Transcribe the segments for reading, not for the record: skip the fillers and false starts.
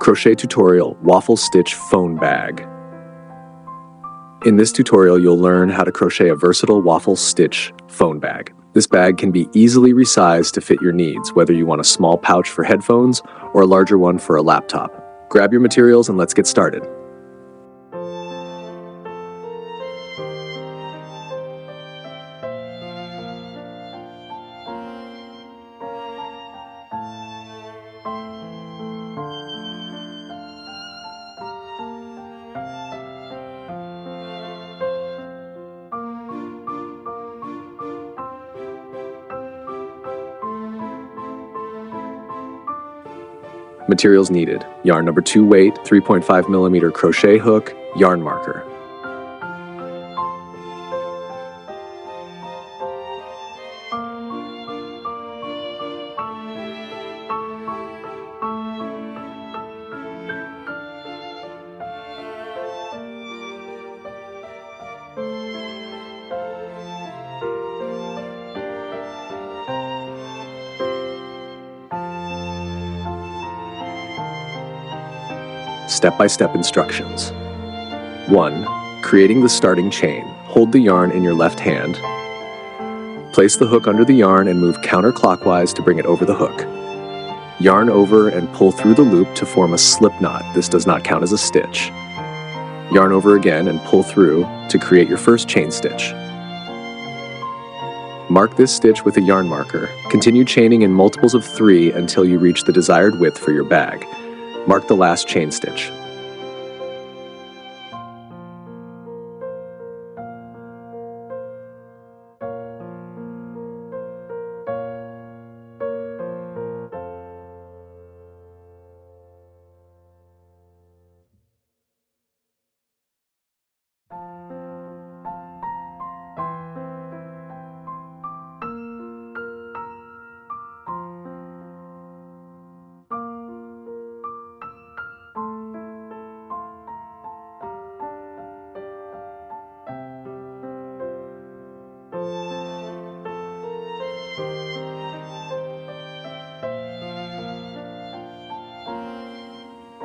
Crochet tutorial, Waffle Stitch Phone Bag. In this tutorial, you'll learn how to crochet a versatile waffle stitch phone bag. This bag can be easily resized to fit your needs, whether you want a small pouch for headphones or a larger one for a laptop. Grab your materials and let's get started. Materials needed: yarn number 2 weight, 3.5mm crochet hook, yarn marker. Step-by-step instructions. 1. Creating the starting chain. Hold the yarn in your left hand. Place the hook under the yarn and move counterclockwise to bring it over the hook. Yarn over and pull through the loop to form a slip knot. This does not count as a stitch. Yarn over again and pull through to create your first chain stitch. Mark this stitch with a yarn marker. Continue chaining in multiples of 3 until you reach the desired width for your bag. Mark the last chain stitch.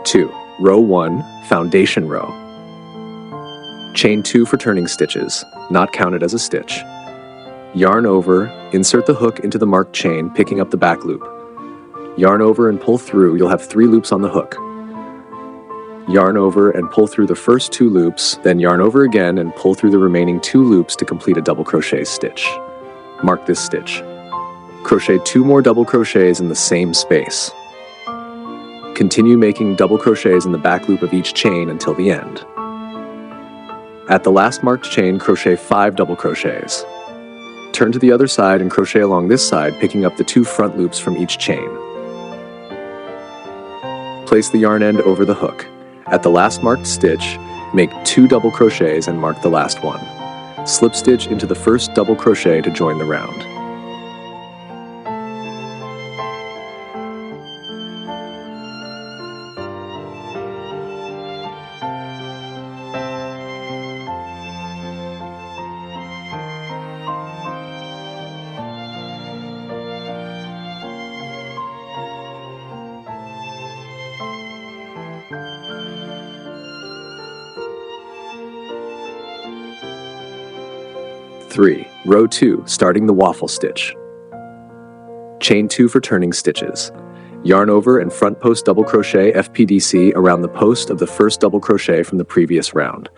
Two, row 1, foundation row. Chain 2 for turning stitches, not counted as a stitch. Yarn over, insert the hook into the marked chain, picking up the back loop. Yarn over and pull through, you'll have 3 loops on the hook. Yarn over and pull through the first 2 loops, then yarn over again and pull through the remaining 2 loops to complete a double crochet stitch. Mark this stitch. Crochet 2 more double crochets in the same space. Continue making double crochets in the back loop of each chain until the end. At the last marked chain, crochet 5 double crochets. Turn to the other side and crochet along this side, picking up the 2 front loops from each chain. Place the yarn end over the hook. At the last marked stitch, make 2 double crochets and mark the last one. Slip stitch into the first double crochet to join the round. Three, row 2, starting the waffle stitch. Chain 2 for turning stitches. Yarn over and front post double crochet FPDC around the post of the first double crochet from the previous round.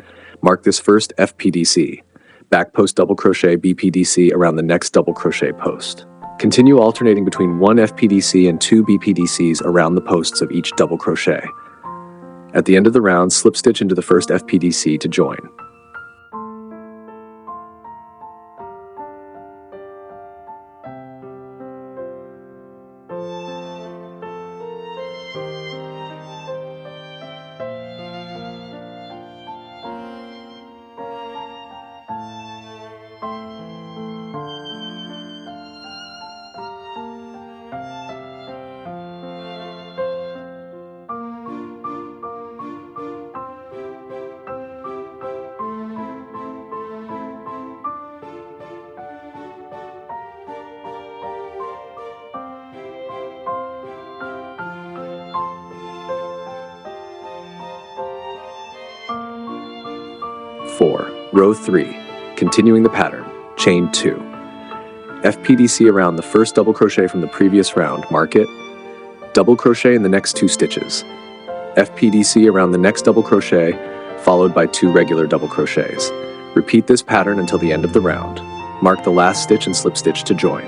Mark this first FPDC. Back post double crochet BPDC around the next double crochet post. Continue alternating between 1 FPDC and 2 BPDCs around the posts of each double crochet. At the end of the round, slip stitch into the first FPDC to join. 4, row 3, continuing the pattern, chain 2. FPDC around the first double crochet from the previous round, mark it, double crochet in the next 2 stitches. FPDC around the next double crochet, followed by 2 regular double crochets. Repeat this pattern until the end of the round. Mark the last stitch and slip stitch to join.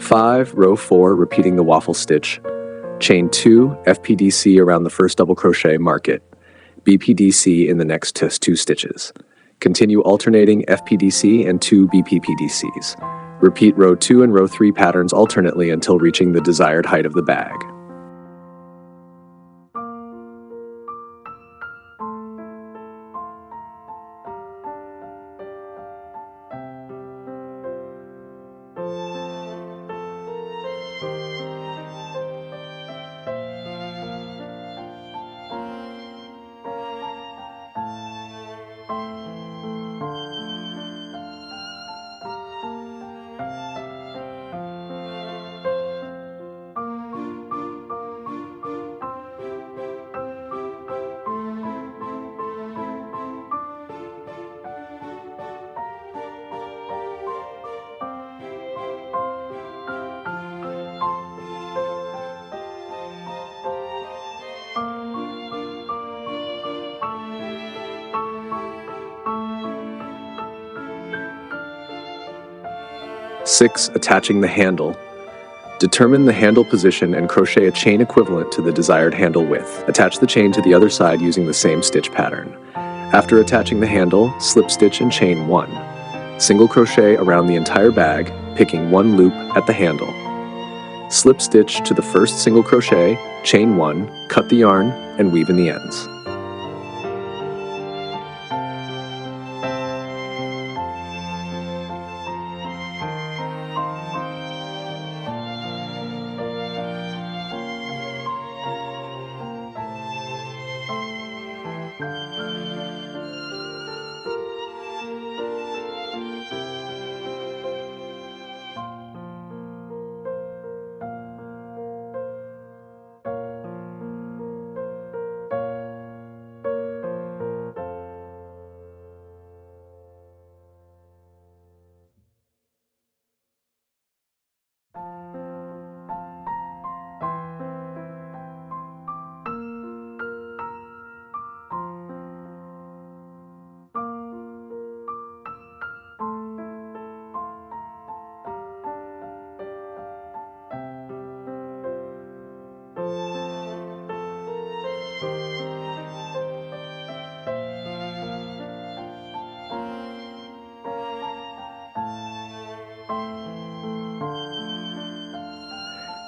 Five, row 4, repeating the waffle stitch. Chain 2, FPDC around the first double crochet, mark it. BPDC in the next 2 stitches. Continue alternating FPDC and 2 BPPDCs. Repeat row 2 and row 3 patterns alternately until reaching the desired height of the bag. Six, attaching the handle. Determine the handle position and crochet a chain equivalent to the desired handle width. Attach the chain to the other side using the same stitch pattern. After attaching the handle, slip stitch and chain 1. Single crochet around the entire bag, picking 1 loop at the handle. Slip stitch to the first single crochet, chain 1, cut the yarn, and weave in the ends.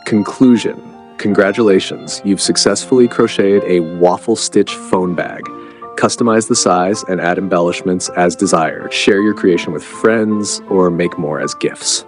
Conclusion. Congratulations, you've successfully crocheted a waffle stitch phone bag. Customize the size and add embellishments as desired. Share your creation with friends or make more as gifts.